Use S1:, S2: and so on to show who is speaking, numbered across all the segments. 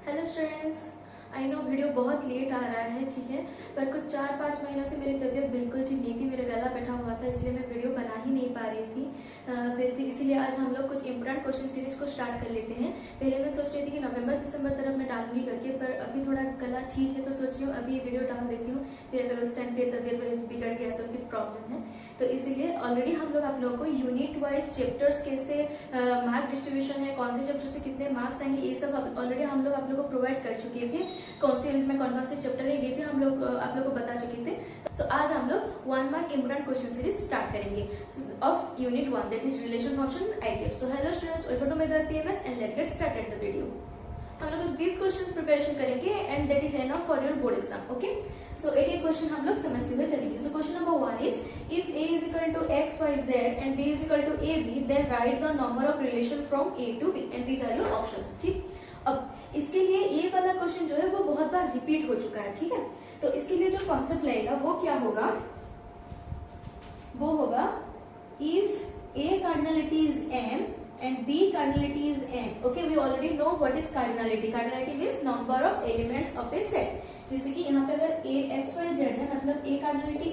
S1: Hello students, I know video बहुत late आ रहा है, ठीक है। पर कुछ 4-5 महीनों से मेरी तबीयत बिल्कुल ठीक नहीं थी, मेरा गला बैठा हुआ था, इसलिए मैं वीडियो बना ही नहीं पा रही थी। इसीलिए आज हम लोग कुछ इंपॉर्टेंट क्वेश्चन सीरीज को स्टार्ट कर लेते हैं। पहले मैं सोच रही थी कि नवंबर दिसंबर तरफ मैं डालूंगी करके, पर अभी थोड़ा गला ठीक है तो सोच रही हूँ अभी ये वीडियो डाल देती हूँ। फिर अगर उस टाइम पे तबीयत बिगड़ गया तो फिर प्रॉब्लम है। तो इसीलिए ऑलरेडी हम लोग आप लोगों को यूनिट वाइज चैप्टर्स कैसे मार्क डिस्ट्रीब्यूशन है, कौन से चैप्टर से कितने मार्क्स आएंगे, ये सब ऑलरेडी हम लोग आप लोग को प्रोवाइड कर चुके थे। कौन से यूनिट में कौन कौन से चैप्टर है ये भी हम लोग आप लोग को बता चुके थे। तो आज हम लोग 1 mark important question series start करेंगे of unit 1, that is relation function idea. So hello students, welcome to my PMS and let's get started the video. हम लोग 20 क्वेश्चंस प्रिपरेशन करेंगे and that is enough for your board exam. Okay, so एक एक question हम लोग समझते हुए चलेंगे। So question number 1 is if a is equal to x y z and b is equal to ab then write the number of relation from a to b and these are your options। ठीक, अब इसके लिए ये वाला question जो है वो बहुत बार रिपीट हो चुका है, ठीक है। तो इसके लिए जो कॉन्सेप्ट लगेगा वो क्या होगा, वो होगा if a cardinality is m and b cardinality is n। okay, we already know what is cardinality। cardinality means number of elements of a set। जैसे कि यहाँ पे अगर a x y z है, मतलब a cardinality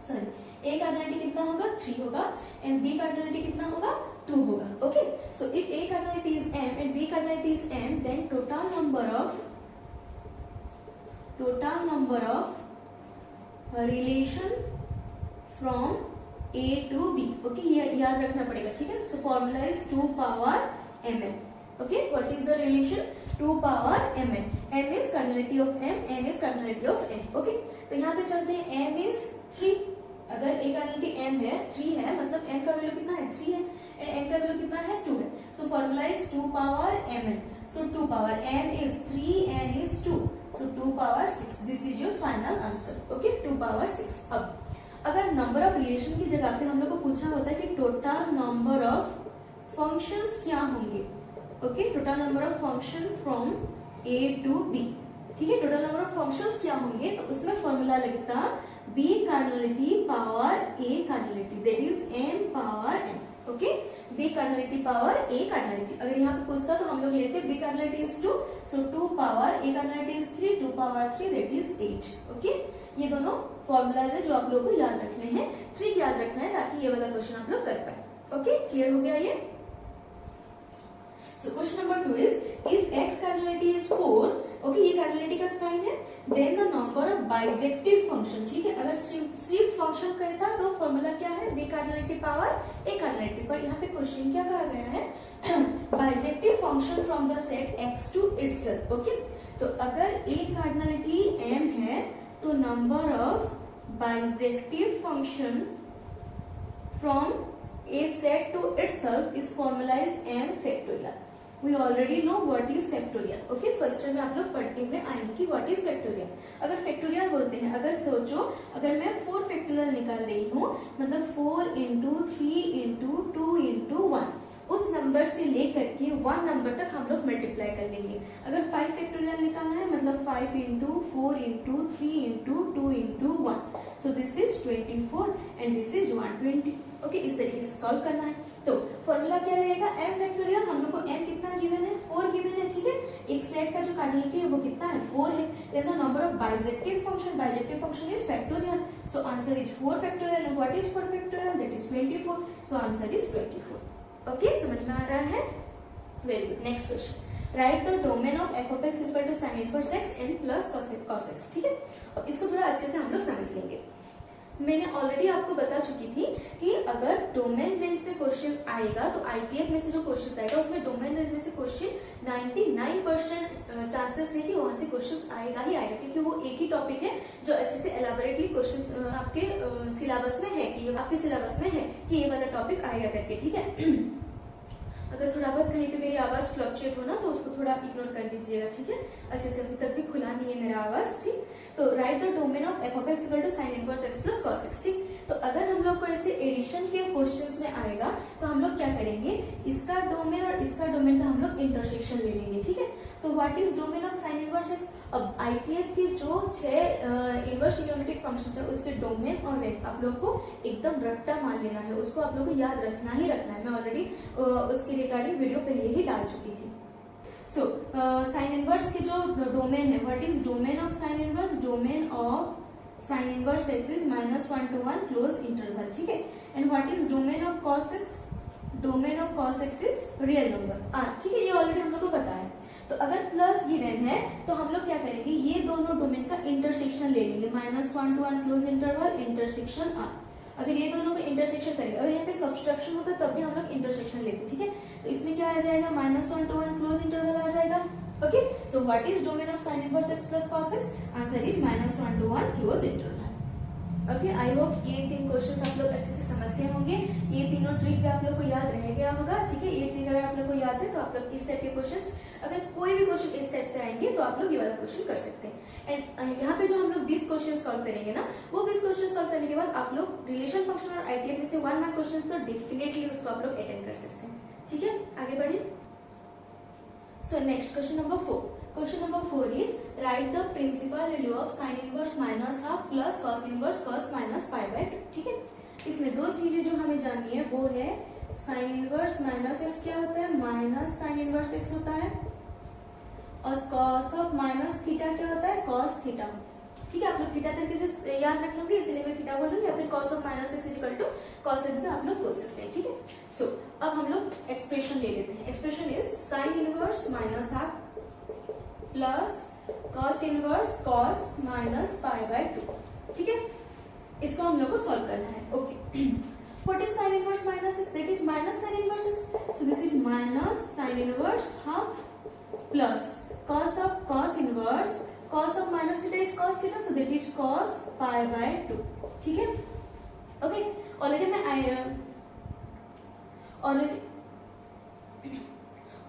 S1: sorry a cardinality कितना होगा 3 होगा एंड b cardinality कितना होगा 2 होगा। Okay, so if a cardinality is m and b cardinality is n then total number of relation from a to b। Okay, ये याद रखना पड़ेगा, ठीक है। So formula is 2 power mn। Okay, what is the relation 2 power mn। m is cardinality of m, n is cardinality of n। Okay, तो यहाँ पे चलते हैं m इज 3। अगर a कार्डिनलिटी m है 3 है, मतलब m का वैल्यू कितना है 3 है एंड n का वैल्यू कितना है 2 है। So formula is 2 power mn। So 2 power m is 3, n is 2, so 2 power 6। This is your final answer. Okay, 2 power 6। अब अगर नंबर ऑफ रिलेशन की जगह पे हम लोग को पूछा होता है कि टोटल नंबर ऑफ फंक्शंस क्या होंगे। Okay, total number of function from a to b, ठीक है। टोटल नंबर ऑफ फंक्शंस क्या होंगे, तो उसमें फॉर्मूला लगता b cardinality power a cardinality, that is m power n। Okay, b cardinality power a cardinality. अगर यहाँ पे पूछता तो हम लोग लेते b cardinality is 2, so 2 power a cardinality is 3, 2 power 3 that is 8। Okay, ये दोनों फॉर्मूलाज है जो आप लोगों को याद रखने हैं, ट्रिक याद रखना है ताकि ये वाला क्वेश्चन आप लोग कर पाए। ओके, क्लियर हो गया ये। So question number 2 is if x cardinality is 4, okay, ये कार्डिनलिटी का साइन है, then the number of bijective function, ठीक है। अगर सिर्फ फंक्शन कहता तो फॉर्मूला क्या है b cardinality power a cardinality, पर यहाँ पे क्वेश्चन क्या कहा गया है bijective function from the set x to itself. Okay, तो अगर a कार्डिनलिटी m है तो number of bijective function from a set to itself is formula is m factorial। we already know what is factorial। okay, first time में आप लोग पढ़ते हुए आएंगे कि what is factorial। अगर factorial बोलते हैं, अगर सोचो अगर मैं 4 factorial निकाल रही हूँ, मतलब 4 into 3 into 2 into 1, उस नंबर से लेकर के 1 नंबर तक हम लोग मल्टीप्लाई कर लेंगे। अगर 5 फैक्टोरियल निकालना है, मतलब 5 into 4 into 3 into 2 into 1, so this is 24 and this is 120। Okay, इस तरीके से सॉल्व करना है। तो फॉर्मूला क्या रहेगा m फैक्टोरियल। हम लोग को m कितना गिवन है 4 गिवन है, ठीक है। एक सेट का जो कार्डिनलिटी है वो कितना है 4 है। Then the number of bijective function is factorial, so answer is 4 factorial and what is 4 factorial, that is 24, so answer is 24। Okay, समझ में आ रहा है, very good. Next question, write the domain of f of x is equal to sin inverse x and plus cos x, ठीक है। अब इसको थोड़ा अच्छे से हम लोग समझ लेंगे। मैंने ऑलरेडी आपको बता चुकी थी कि अगर डोमेन रेंज में क्वेश्चन आएगा तो आईटीएफ में से जो क्वेश्चन आएगा उसमें डोमेन रेंज में से क्वेश्चन 99% चांसेस है कि वहां से क्वेश्चन आएगा ही आएगा, क्योंकि वो एक ही टॉपिक है जो अच्छे से एलाबोरेटली क्वेश्चन आपके सिलेबस में है कि आपके सिलेबस में है कि ये वाला टॉपिक आएगा करके, ठीक है। अगर थोड़ा बहुत कहीं पे मेरी आवाज फ्लक्चुएट हो ना तो उसको थोड़ा इग्नोर कर दीजिएगा, ठीक है। अच्छे से अभी तक भी खुला नहीं है मेरा आवाज, ठीक। तो write the domain of f of x equal to sin inverse x plus cos x, ठीक। तो अगर हम लोग को ऐसे एडिशन के क्वेश्चंस में आएगा तो हम लोग क्या करेंगे, इसका डोमेन और इसका डोमेन का हम लोग इंटरसेक्शन ले लेंगे, ठीक है। तो what is domain of sin inverse x। अब आईटीएफ के जो 6 इनवर्स ट्रिग्नोमेट्रिक फंक्शंस है उसके डोमेन और रेंज आप लोग को एकदम रट्टा मान लेना है, उसको आप लोग को याद रखना ही रखना है। मैं ऑलरेडी उसके रिगार्डिंग वीडियो पहले ही डाल चुकी थी। सो साइन इनवर्स के जो डोमेन है, what is domain of sine inverse? Domain of sine inverse x is -1 to 1 close interval, ठीक है। And what is domain of cos x? Domain of cos x is real number, ठीक है, ये already हम लोग को पता है। तो अगर प्लस गिवन है तो हम लोग क्या करेंगे, ये दोनों डोमेन का इंटरसेक्शन ले लेंगे, -1 to 1 close interval intersection R. अगर ये दोनों को इंटरसेक्शन करेंगे, अगर यहाँ पे सब्सट्रैक्शन होता तब भी हम लोग इंटरसेक्शन लेते, ठीक है। तो इसमें क्या आ जाएगा, -1 to 1 क्लोज इंटरवल आ जाएगा। Okay, so what is domain of sine inverse x plus cos x? Answer is -1 to 1 close interval. Okay, I hope ये 3 क्वेश्चंस आप लोग अच्छे से समझ गए होंगे। ये तीनों ट्रिक भी आप लोग को याद रह गया होगा, ठीक है। ये ट्रिक अगर आप लोग को याद है तो आप लोग इस टाइप के क्वेश्चंस, अगर कोई भी क्वेश्चन इस टाइप से आएंगे तो आप लोग ये वाला क्वेश्चन कर सकते हैं। एंड यहाँ पे जो हम लोग 20 क्वेश्चन सॉल्व करेंगे ना, वो 20 क्वेश्चन सॉल्व करने के बाद आप लोग रिलेशन फंक्शन और आईटीएफ में से 1 मार्क क्वेश्चन तो डेफिनेटली उसको आप लोग अटेंड कर सकते हैं, ठीक है। आगे बढ़े। सो next question number 4। Question number 4 is write the principal value of sin inverse -half plus cos inverse cos minus pi by 2, ठीक है। इसमें दो चीजें जो हमें जाननी है वो है sin inverse माइनस एक्स क्या होता है, माइनस sin inverse एक्स होता है, और cos ऑफ माइनस थीटा क्या होता है, cos थीटा, ठीक है। आप लोग थीटा तरीके से याद रखेंगे, इसलिए मैं थीटा बोलूंगी, या फिर cos of minus x equal to cos x भी आप लोग बोल सकते हैं, ठीक है। सो अब हम लोग एक्सप्रेशन ले लेते हैं। Expression is sin inverse -half plus cos inverse cos minus pi by 2, ठीक है। इसको हम लोग को सॉल्व करना है। Okay, what is sin inverse minus x? That is minus sin inverse x, so this is minus sin inverse half plus cos of cos inverse cos of minus theta is cos theta, so that is cos pi by 2, ठीक है। Okay,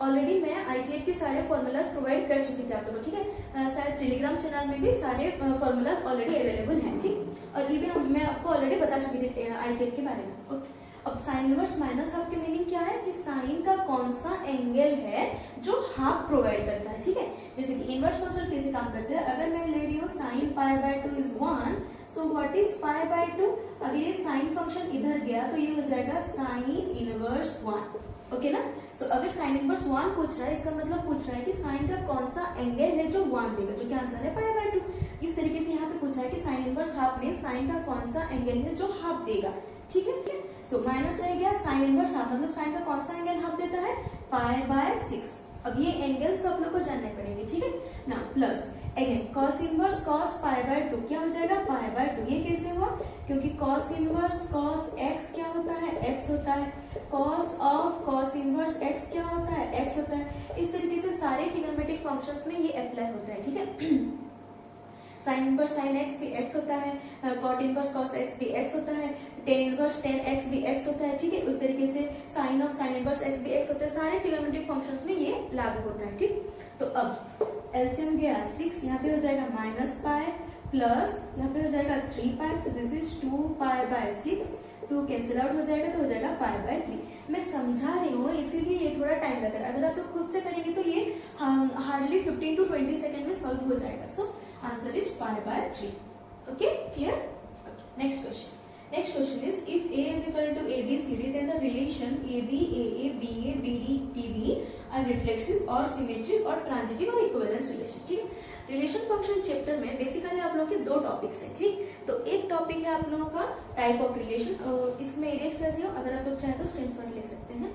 S1: already मैं ITF के सारे formulas provide कर चुकी थी आप लोगों को, ठीक है। शायद टेलीग्राम चैनल में भी सारे फॉर्मूलाज ऑलरेडी अवेलेबल हैं, ठीक। और ये भी मैं आपको ऑलरेडी बता चुकी थी आईटीएफ के बारे में। ओके, अब साइन इनवर्स माइनस हाफ की मीनिंग क्या है कि साइन का कौन सा एंगल है जो हाफ प्रोवाइड करता है, ठीक है। जैसे कि इनवर्स फंक्शन कैसे काम करते हैं, अगर मैं ले रही हूँ sine pi by 2 is 1, so what is pi by 2? अगर ये साइन फंक्शन इधर गया तो ये हो जाएगा साइन इनवर्स 1, ओके ना। सो अगर साइन इनवर्स 1 पूछ रहा है, इसका मतलब पूछ रहा है कि साइन का कौन सा एंगल है जो 1 देगा, जो कि आंसर है पाई बाय 2। इस तरीके से यहाँ पे पूछा है कि साइन इनवर्स हाफ में साइन का कौन सा एंगल है जो हाफ देगा, ठीक है। सो माइनस रह गया साइन इनवर्स हाफ, मतलब साइन का कौन सा एंगल हाफ देता है, पाई बाय 6। अब ये एंगल्स तो आप लोग को जानने पड़ेंगे, ठीक है ना। Plus again cos inverse cos pi by 2 क्या हो जाएगा, पाई बाय 2। ये कैसे हुआ, क्योंकि cos इनवर्स cos x क्या होता है, x होता है, cos of cos inverse x क्या होता है, x होता है। इस तरीके से सारे ट्रिग्नोमेट्रिक फंक्शंस में ये अप्लाई होता है, ठीक है। साइन इनवर्स साइन x भी x होता है, cot इनवर्स cos x भी x होता है, tan इनवर्स tan x भी x होता है, ठीक है। उस तरीके से sine of sine inverse x भी x होता है, सारे ट्रिग्नोमेट्रिक फंक्शंस में ये लागू होता है, ठीक। तो अब एलसीएम गया 6, यहाँ पे हो जाएगा माइनस पाई प्लस यहाँ पे हो जाएगा 3 pi, so this is 2 pi by 6, 2 cancel out हो जाएगा तो हो जाएगा पाई बाय 3। मैं समझा रही हूँ इसीलिए ये थोड़ा टाइम लगेगा, अगर आप लोग खुद से करेंगे तो ये हार्डली 15 to 20 सेकेंड में सॉल्व हो जाएगा। सो answer is pi by 3। Okay, clear. Next question. Next question is if A is equal to ABCD, then the relation AB, AA, BA, BD, TB are reflexive or symmetric or transitive or equivalence relation, ठीक। Relation function chapter में basically आप लोगों के 2 topics हैं, ठीक। तो एक topic है आप लोगों का टाइप ऑफ रिलेशन, इसको मैं इरेज कर रही हूँ, अगर आप लोग चाहें तो स्क्रीनशॉट ले सकते हैं।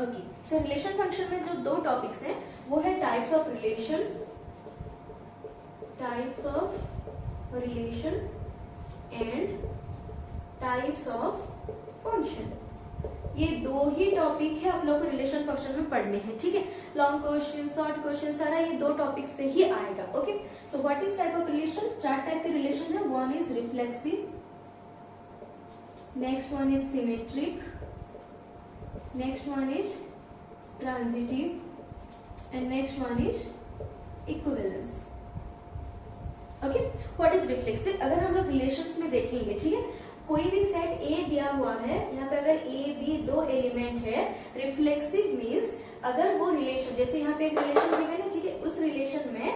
S1: ओके, सो रिलेशन फंक्शन में जो 2 टॉपिक्स हैं वो है types of relation and types of function. ये 2 ही टॉपिक है आप लोगों को रिलेशन फंक्शन में पढ़ने हैं, ठीक है। लॉन्ग क्वेश्चन, शॉर्ट क्वेश्चन, सारा ये 2 टॉपिक से ही आएगा। Okay, so what is type of relation? 4 type के रिलेशन है। 1 is reflexive, next 1 is symmetric, next 1 is transitive, and next one is equivalence. Okay, what is reflexive? अगर हम लोग relations में देखेंगे, ठीक है, कोई भी सेट A दिया हुआ है, यहाँ पे अगर A B 2 एलिमेंट है, रिफ्लेक्सिव मीन्स अगर वो रिलेशन, जैसे यहाँ पे एक रिलेशन दिया है ना, ठीक है, उस रिलेशन में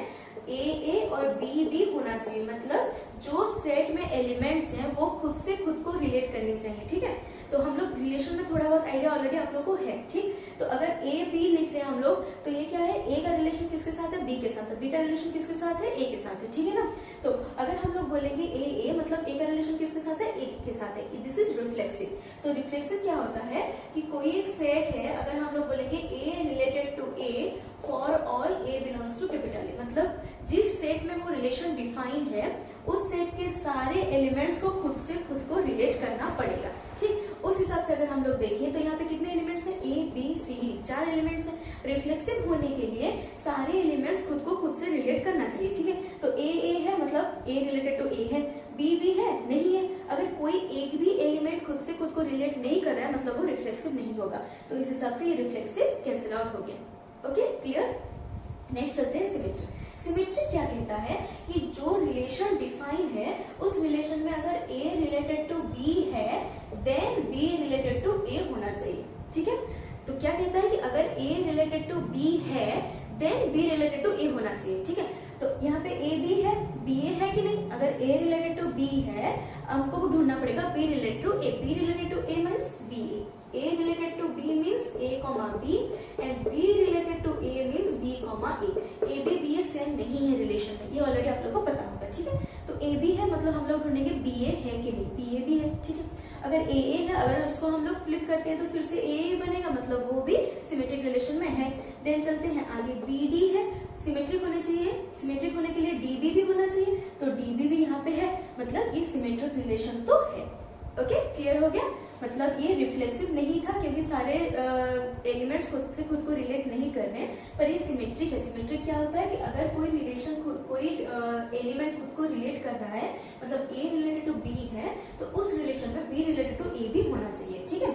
S1: A A और B B होना चाहिए, मतलब जो सेट में एलिमेंट्स हैं वो खुद से खुद को रिलेट करनी चाहिए, ठीक है। तो हम लोग रिलेशन में थोड़ा बहुत आइडिया ऑलरेडी आप लोगों को है, ठीक। तो अगर ए बी लिख रहे हैं हम लोग, तो ये क्या है, ए का रिलेशन किसके साथ है, बी के साथ है, बी का रिलेशन किसके साथ है, ए के साथ है, ठीक है ना। तो अगर हम लोग बोलेंगे ए मतलब ए का रिलेशन किसके साथ है, ए के साथ है, दिस इज रिफ्लेक्सिव। तो रिफ्लेक्सिव क्या होता है कि कोई एक सेट है, अगर हम लोग बोलेंगे A related to A for all A belongs to capital A, मतलब जिस सेट में वो रिलेशन डिफाइंड है उस सेट के सारे एलिमेंट्स को खुद से खुद को रिलेट करना पड़ेगा, ठीक। उस हिसाब से अगर हम लोग देखें तो यहाँ पे कितने एलिमेंट्स हैं, A B C D, 4 elements हैं। रिफ्लेक्सिव होने के लिए सारे एलिमेंट्स खुद को खुद से रिलेट करना चाहिए, ठीक है। तो ए है मतलब ए रिलेटेड टू ए है, बी भी है, नहीं है। अगर कोई एक भी एलिमेंट खुद से खुद को रिलेट नहीं कर रहा है मतलब वो रिफ्लेक्सिव नहीं होगा। तो इस हिसाब से ये रिफ्लेक्सिव कैंसिल आउट हो गया। Okay, clear. नेक्स्ट चलते हैं सिमेट्री। सिमेट्री क्या कहता है कि जो रिलेशन डिफाइन है उस रिलेशन में अगर ए रिलेटेड टू बी है देन बी रिलेटेड टू ए होना चाहिए, ठीक है। तो क्या कहता है कि अगर ए रिलेटेड टू बी है देन बी रिलेटेड टू ए होना चाहिए, ठीक है। तो यहाँ पे ए बी है, बी ए है कि नहीं, अगर ए रिलेटेड टू बी है हमको ढूंढना पड़ेगा B related to A, B related to A means B A related to B means A comma B and B related to A means B comma A B A same नहीं है relation में, ये already आप लोग को पता होगा, ठीक है। तो ए बी है मतलब हम लोग ढूंढेंगे बी ए है कि नहीं, बी ए भी है, ठीक है। अगर ए है, अगर उसको हम लोग फ्लिप करते हैं तो फिर से ए बनेगा मतलब वो भी सिमेट्रिक रिलेशन में है। देन चलते हैं आगे, बी डी है, सिमेट्रिक होने चाहिए, सिमेट्रिक होने के लिए डीबी भी होना चाहिए, तो डीबी भी यहाँ पे है मतलब ये सिमेट्रिक रिलेशन तो है। ओके, क्लियर हो गया। मतलब ये रिफ्लेक्सिव नहीं था क्योंकि सारे एलिमेंट्स खुद से खुद को रिलेट नहीं कर रहे हैं, पर ये सिमेट्रिक है। सिमेट्रिक क्या होता है कि अगर कोई रिलेशन कोई एलिमेंट खुद को रिलेट कर रहा है मतलब ए रिलेटेड टू बी है तो उस रिलेशन में बी रिलेटेड टू ए भी होना चाहिए, ठीक है।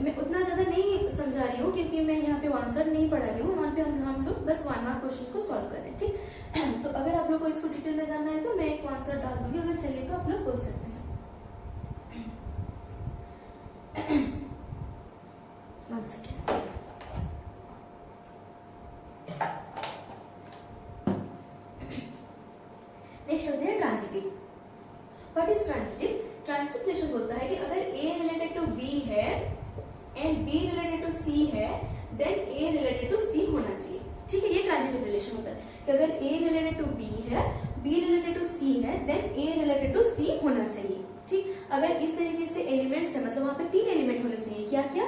S1: मैं उतना ज्यादा नहीं समझा रही हूँ क्योंकि मैं यहाँ पे आंसर नहीं पढ़ा रही हूँ, वहाँ पे हम लोग बस 1 मार्क क्वेश्चन को सॉल्व कर रहे हैं, ठीक। तो अगर आप लोग को इसको डिटेल में जानना है तो मैं एक आंसर डाल दूंगी, अगर चाहिए तो आप लोग बोल सकते हैं। One second. नेक्स्ट होते हैं transitive. What is transitive? Transitive relation बोलता है कि अगर ए रिलेटेड टू बी है एंड बी रिलेटेड टू सी है देन ए रिलेटेड टू सी होना चाहिए, ठीक है। ये ट्रांजिटिव रिलेशन होता है कि अगर ए रिलेटेड टू बी है, बी रिलेटेड टू सी है देन ए रिलेटेड टू सी होना चाहिए, ठीक। अगर इस तरीके से एलिमेंट्स है मतलब वहां पे 3 एलिमेंट होने चाहिए, क्या क्या,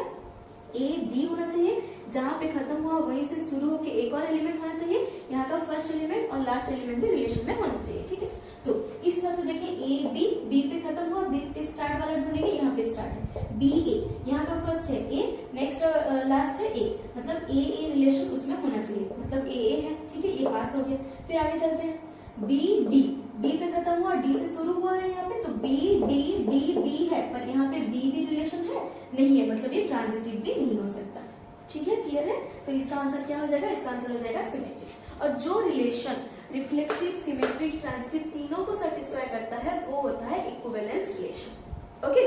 S1: ए बी होना चाहिए, जहां पे खत्म हुआ वहीं से शुरू होकर एक और एलिमेंट होना चाहिए, यहाँ का फर्स्ट एलिमेंट और लास्ट एलिमेंट भी रिलेशन में होना चाहिए, ठीक है। तो इस हिसाब से देखिए ए बी, बी पे खत्म हुआ, बी पे स्टार्ट वाला ढूंढेंगे, यहाँ पे स्टार्ट है बी ए, यहाँ का फर्स्ट है ए, नेक्स्ट लास्ट है ए, मतलब ए रिलेशन उसमें होना चाहिए, मतलब ए है, ठीक है, ये पास हो गया। फिर आगे चलते हैं, बी डी, बी पे खत्म हुआ, डी से शुरू हुआ है यहाँ पे, तो बी डी डी बी है, पर यहाँ पे बी भी रिलेशन है नहीं है, मतलब ये ट्रांजिटिव भी नहीं हो सकता, ठीक है, क्लियर है। तो इसका आंसर क्या हो जाएगा, इसका आंसर हो जाएगा सिमेट्रिक। और जो रिलेशन रिफ्लेक्सिव, सिमेट्रिक, ट्रांजिटिव तीनों को सेटिस्फाई करता है वो होता है इक्विवेलेंस रिलेशन। ओके,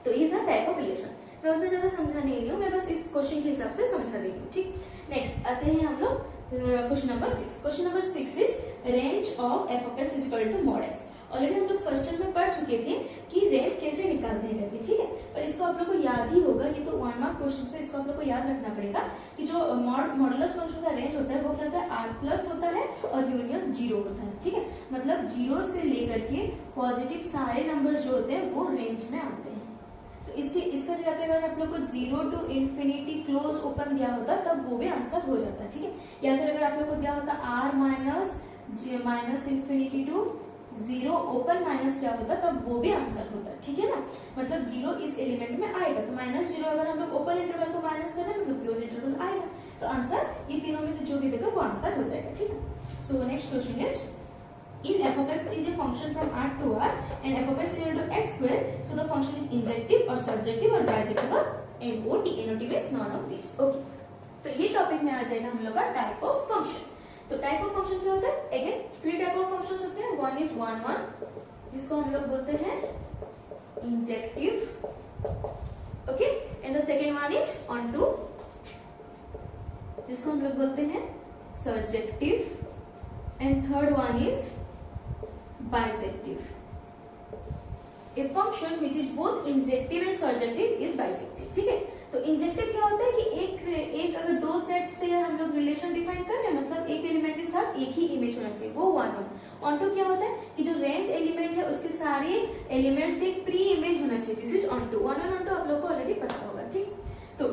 S1: तो ये था टाइप ऑफ रिलेशन। मैं उतना ज्यादा समझा नहीं रही हूँ, मैं बस इस क्वेश्चन के हिसाब से समझा रही हूँ, ठीक। नेक्स्ट आते हैं हम लोग question number 6। Question number 6 is range of f of x is equal to mod x. Already हम लोग फर्स्ट टर्म में पढ़ चुके थे कि रेंज कैसे निकालते हैं करके, ठीक है। पर इसको आप लोग को याद ही होगा, ये तो 1 मार्क क्वेश्चन से, इसको आप लोग को याद रखना पड़ेगा कि जो मॉडुलस फंक्शन का रेंज होता है वो क्या होता है, आर प्लस होता है और यूनियन 0 होता है, ठीक है। मतलब 0 से लेकर के पॉजिटिव सारे नंबर जो होते हैं वो रेंज में आते हैं। तो इसका जगह पे अगर आप लोग को 0 टू इंफिनिटी क्लोज ओपन दिया होता तब वो भी आंसर हो जाता, ठीक है। या फिर अगर आप लोग को दिया होता R minus infinity to 0 open minus क्या होता तब वो भी आंसर होता, ठीक है ना। मतलब 0 इस एलिमेंट में आएगा, तो -0 अगर हम लोग ओपन इंटरवल को माइनस कर रहे हैं मतलब क्लोज इंटरवल आएगा, तो आंसर ये तीनों में से जो भी देगा वो आंसर हो जाएगा, ठीक है। सो next question is if f of x is a function from R to R and f of x is equal to x square, so the function is injective or surjective or bijective or NOT. NOT means none of these. Okay. तो ये topic में आ जाएगा हम लोग का type of function. तो type of function क्या होता है, अगेन 3 टाइप ऑफ फंक्शंस होते हैं। वन इज 1 जिसको हम लोग बोलते हैं injective, okay, and the second one is onto जिसको हम लोग बोलते हैं surjective, and third one is bijective. A function which is both injective and surjective is bijective. ठीक है, तो इंजेक्टिव क्या होता है कि एक अगर दो सेट से हम लोग रिलेशन डिफाइन कर रहे हैं, मतलब एक एलिमेंट के साथ एक ही इमेज होना चाहिए, वो वन वन। ऑन टू क्या होता है कि जो रेंज एलिमेंट है उसके सारे एलिमेंट्स के एक प्री इमेज होना चाहिए, this is onto. One one onto आप लोग को ऑलरेडी पता होगा। ठीक, तो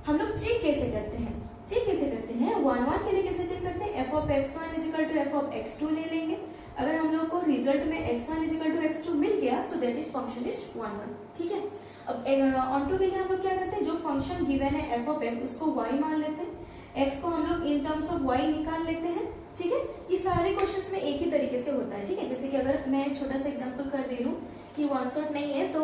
S1: हम लोग चेक कैसे करते हैं, चेक कैसे करते हैं, वन वन के लिए कैसे चेक करते हैं, F of x one is equal to F of x two ले लेंगे। अगर हम लोग को रिजल्ट में x1 is equal to x2 मिल गया, so that is function is 1 1। ठीक है, अब ऑन टू के लिए हम लोग क्या करते हैं, जो फंक्शन गिवन है f ऑफ x उसको y मान लेते हैं, x को हम लोग इन टर्म्स ऑफ y निकाल लेते हैं। ठीक है, ये सारे क्वेश्चंस में एक ही तरीके से होता है। ठीक है, जैसे कि अगर मैं एक छोटा सा एग्जांपल कर दे रही हूँ कि वन शॉट नहीं है, तो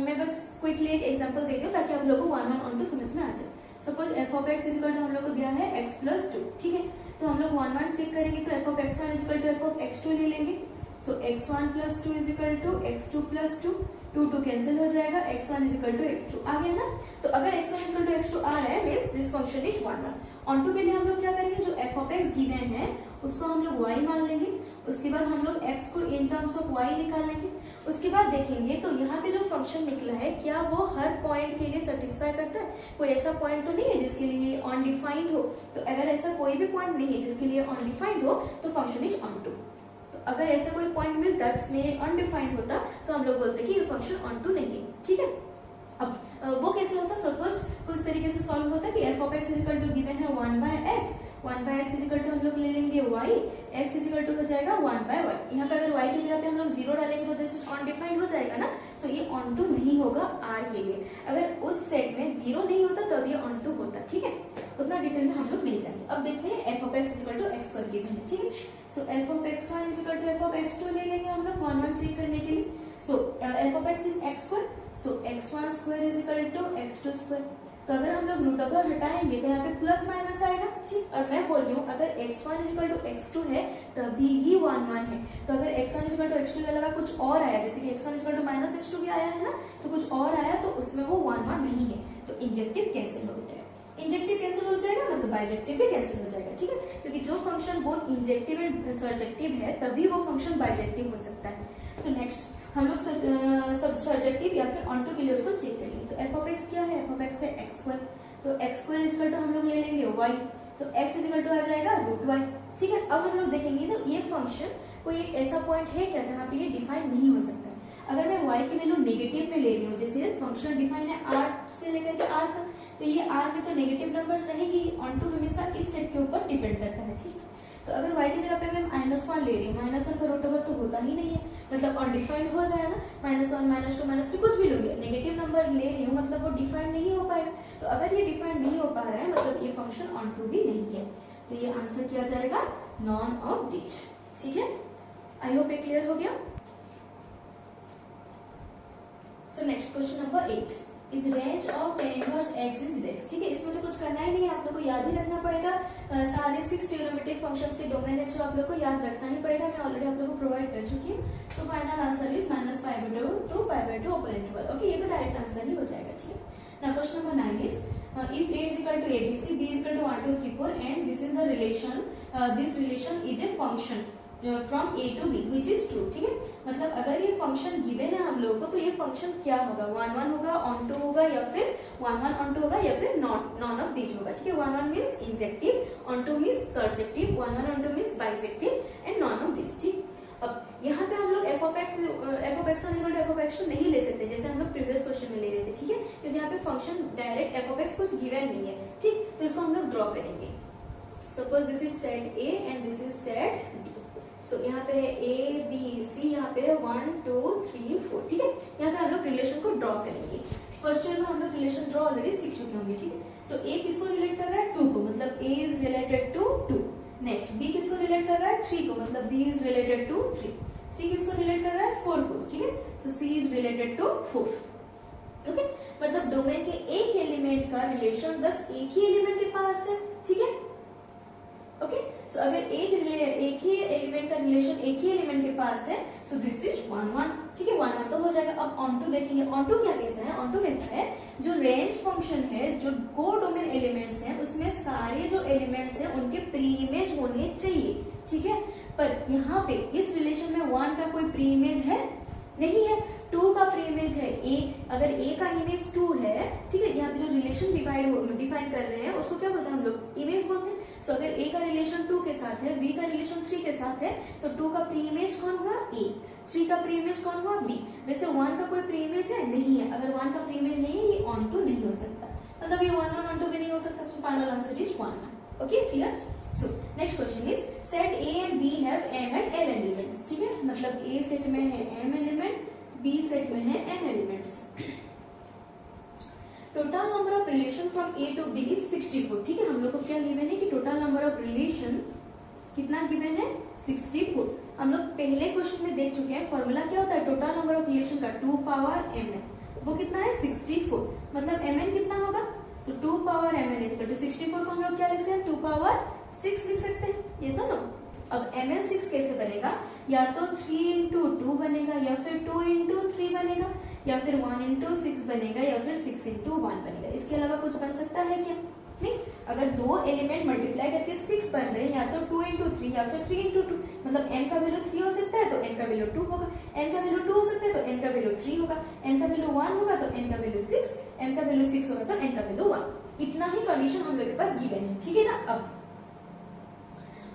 S1: मैं बस क्विकली एक एग्जांपल दे रही हूँ ताकि आप लोगों को वन वन ऑन टू समझ में आ जाए। Suppose f of x is equal to हम लोग को दिया है x प्लस 2। ठीक है, तो हम लोग वन वन चेक करेंगे, तो f of x one is equal to F of x2 ले लेंगे। So x1 plus 2 is equal to x2 plus 2, 2 cancel हो जाएगा, x1 is equal to x2 आ गया ना। तो अगर x1 is equal to x2 आ रहा है means this function is 1 1। Onto के लिए हम लोग क्या करेंगे, जो f ऑफ x गिवन है उसको हम लोग y मान लेंगे, उसके बाद हम लोग x को इन टर्म्स ऑफ y निकालेंगे। उसके बाद देखेंगे तो यहाँ पे जो फंक्शन निकला है क्या वो हर पॉइंट के लिए सेटिस्फाई करता है, कोई ऐसा पॉइंट तो नहीं है जिसके लिए अनडिफाइंड हो। तो अगर ऐसा कोई भी पॉइंट नहीं है जिसके लिए अनडिफाइंड हो तो फंक्शन इज ऑन टू। अगर ऐसा कोई पॉइंट मिलता जिसमें अनडिफाइंड होता तो हम लोग बोलते कि ये फंक्शन ऑन टू नहीं है। ठीक है, अब वो कैसे होता, सपोज कुछ तरीके से सॉल्व होता है कि f of x is equal to given है 1/x, 1/x is equal to हम लोग ले लेंगे y, x is equal to हो जाएगा 1/y। यहाँ पे अगर y की जगह पे हम लोग 0 डालेंगे तो दिस इज अनडिफाइंड हो जाएगा ना, सो ये ऑन टू नहीं होगा r के लिए। अगर उस सेट में 0 नहीं होता तब ये ऑन टू होता। ठीक है, उतना डिटेल में हम लोग नहीं जाएंगे। अब देखते हैं F of x is equal to X square given है। ठीक है, so F of x1 is equal to F of x2 ले लेंगे हम लोग वन वन चेक करने के लिए। So F of x is x square, so x1 square is equal to x2 square. तो अगर हम लोग रूट ओवर हटाएंगे तो यहाँ पे प्लस माइनस आएगा। ठीक, और मैं बोल रही हूँ अगर x1 is equal to x2 है तभी ही 1 1 है। तो अगर x1 is equal to x2 के अलावा कुछ और आया, जैसे कि x1 is equal to minus x2 भी आया है ना, तो कुछ और आया तो उसमें वो 1 1 नहीं है, तो इंजेक्टिव कैंसिल हो जाएगा। इंजेक्टिव कैंसिल हो जाएगा मतलब बाइजेक्टिव भी कैंसिल हो जाएगा। ठीक है, क्योंकि जो function both injective and surjective है तभी वो फंक्शन बाइजेक्टिव हो सकता है। तो नेक्स्ट हम लोग सब सर्जेक्टिव या फिर ऑन टू के लिए उसको चेक करेंगे। तो एफ ऑफ एक्स क्या है, एफ ऑफ एक्स है एक्स स्क्वायर, तो x square is equal to हम लोग ले लेंगे y, तो x इज इक्वल टू आ जाएगा रूट y। ठीक है, अब हम लोग देखेंगे तो ये फंक्शन कोई एक ऐसा पॉइंट है क्या जहाँ पे ये डिफाइन नहीं हो सकता है। अगर मैं y की वैल्यू नेगेटिव में ले रही हूँ, जैसे फंक्शन डिफाइन है r से लेकर के r तक, तो ये r में तो नेगेटिव नंबर्स रहेंगी, ऑन टू हमेशा इस सेट के ऊपर डिपेंड करता है। ठीक, तो अगर y की जगह पे मैं -1 ले रही हूँ, -1 का रूट ओवर तो होता ही नहीं है, मतलब अनडिफाइंड हो गया ना, -1 -2 -3 कुछ भी लोगे, नेगेटिव नंबर ले रही हूँ मतलब वो डिफाइंड नहीं हो पाएगा। तो अगर ये डिफाइंड नहीं हो पा रहा है मतलब ये फंक्शन ऑन टू भी नहीं है, तो ये आंसर किया जाएगा नॉन ऑफ दिस। ठीक है, आई होप ये क्लियर हो गया। सो next question number 8 is range of tan inverse x is x। ठीक है, इसमें तो कुछ करना ही नहीं है, आप लोग को याद ही रखना पड़ेगा। सारे 6 ट्रिग्नोमेट्रिक फंक्शंस के डोमेन है जो आप लोग को याद रखना ही पड़ेगा, मैं ऑलरेडी आप लोग को प्रोवाइड कर चुकी हूँ। तो final answer is -π/2 to π/2 open interval. Okay, ये तो डायरेक्ट आंसर ही हो जाएगा। ठीक है, now question number 9 is if a is equal to abc, b is equal to 1 2 3 4 and this is the relation, this relation is a function from a to b which is true। ठीक है, मतलब अगर ये function given है हम लोग को तो ये फंक्शन क्या होगा, 1 1 होगा, ऑन टू होगा, या फिर 1 1 ऑन टू होगा, या फिर नॉन ऑफ दिस होगा। ठीक है, 1 1 means injective, onto means surjective, 1 1 onto means bijective and none of this. ठीक, अब यहाँ पे हम लोग f of x one equal to F of x two नहीं ले सकते जैसे हम लोग प्रीवियस क्वेश्चन में ले रहे थे। ठीक है, क्योंकि यहाँ पे function direct F of X कुछ गिवन नहीं है। ठीक, तो इसको हम लोग ड्रॉ करेंगे। Suppose this is set A and this is set B. So यहाँ पे ए बी सी, यहाँ पे 1 2 3 4। ठीक है, यहाँ पे हम लोग रिलेशन को ड्रॉ करेंगे। फर्स्ट ईयर में हम लोग रिलेशन ड्रॉ ऑलरेडी सीख चुके होंगे। ठीक है, सो ए किसको रिलेट कर रहा है, 2 को, मतलब A is related to 2। Next B किसको रिलेट कर रहा है, 3 को, मतलब B is related to 3। C किसको रिलेट कर रहा है, 4 को। ठीक है, so C is related to 4। Okay, मतलब डोमेन के एक एलिमेंट का रिलेशन बस एक ही एलिमेंट के पास है। ठीक है, ओके, सो अगर एक ही एलिमेंट का रिलेशन एक ही एलिमेंट के पास है, सो दिस इज 1 1। ठीक है, 1 1 तो हो जाएगा। अब ऑन टू देखेंगे, ऑन टू क्या कहता है, ऑन टू कहता है जो रेंज फंक्शन है, जो को डोमेन एलिमेंट्स हैं उसमें सारे जो एलिमेंट्स हैं उनके प्री इमेज होने चाहिए। ठीक है, पर यहाँ पे इस रिलेशन में 1 का कोई प्री इमेज है नहीं है, 2 का प्री इमेज है ए। अगर ए का इमेज 2 है, ठीक है, यहाँ पे जो रिलेशन डिफाइन कर रहे हैं उसको क्या बोलते हैं हम लोग, इमेज बोलते हैं। सो अगर ए का रिलेशन 2 के साथ है, बी का रिलेशन 3 के साथ है, तो 2 का प्री इमेज कौन हुआ, ए। 3 का प्री इमेज कौन हुआ, बी। वैसे 1 का कोई प्री इमेज है नहीं है। अगर 1 का प्री इमेज नहीं है, ये ऑन टू नहीं हो सकता, मतलब ये 1 1 2 भी नहीं हो सकता। So final answer is 1 1। Okay, clear. So next question is set A and B have m and n elements, ठीक है, मतलब ए सेट में है m एलिमेंट, बी सेट में है n elements. Total number of relation from A to B is 64, ठीक है। हम लोग को क्या गिवन है कि टोटल नंबर ऑफ रिलेशन कितना गिवन है, 64। हम लोग पहले क्वेश्चन में देख चुके हैं फॉर्मूला क्या होता है टोटल नंबर ऑफ रिलेशन का, 2 पावर mn, वो कितना है 64, मतलब mn कितना होगा, तो 2 power mn is equal to 64 को हम लोग क्या लिख सकते हैं, 2 पावर 6 लिख सकते हैं, ये सुनो। अब mn 6 कैसे बनेगा, या तो 3 इंटू 2 बनेगा, या फिर 2 इंटू 3 बनेगा, या फिर 1 इंटू 6 बनेगा, या फिर 6 इंटू 1 बनेगा। इसके अलावा कुछ बन सकता है क्या, नहीं। अगर दो एलिमेंट मल्टीप्लाई करके 6 बन रहे हैं, या तो 2 इंटू 3 या फिर 3 इंटू 2, मतलब n का वैल्यू 3 हो सकता है तो n का वैल्यू 2 होगा, n का वैल्यू 2 हो सकता है तो n का वैल्यू 3 होगा, n का वैल्यू 1 होगा तो n का वैल्यू 6, n का वैल्यू 6 होगा तो n का वैल्यू 1। इतना ही कंडीशन हम लोग के पास गिवन है, ठीक है ना। अब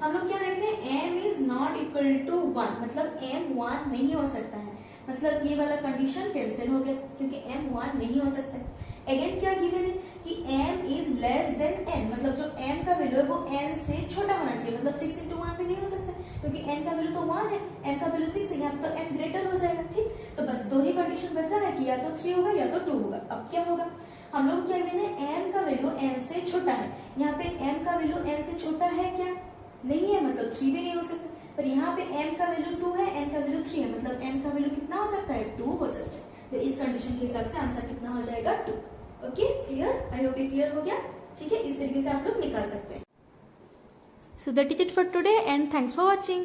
S1: हम लोग क्या देख रहे हैं, m is not equal to 1, मतलब m 1 नहीं हो सकता है, मतलब ये वाला कंडीशन कैंसिल हो गया क्योंकि m 1 नहीं हो सकता है। अगेन क्या गिवन है कि m is less than n, मतलब जो m का वैल्यू है वो n से छोटा होना चाहिए, मतलब 6 इंटू 1 में नहीं हो सकता क्योंकि n का वैल्यू तो 1 है, m का वैल्यू 6 है, यहाँ तो m ग्रेटर हो जाएगा, ठीक। तो बस दो ही कंडीशन बचा है कि या तो 3 होगा या तो 2 होगा। अब क्या होगा, हम लोग क्या गिवन है, m का वैल्यू n से छोटा है, यहाँ पे m का वैल्यू n से छोटा है क्या, नहीं है, मतलब 3 भी नहीं हो सकता। पर यहाँ पे m का वैल्यू 2 है, n का वैल्यू 3 है, मतलब m का वैल्यू कितना हो सकता है, 2 हो सकता है। तो इस कंडीशन के हिसाब से आंसर कितना हो जाएगा, 2। ओके, क्लियर, आई होप ये क्लियर हो गया, ठीक है। इस तरीके से आप लोग निकाल सकते हैं। So that is it for today and thanks for watching.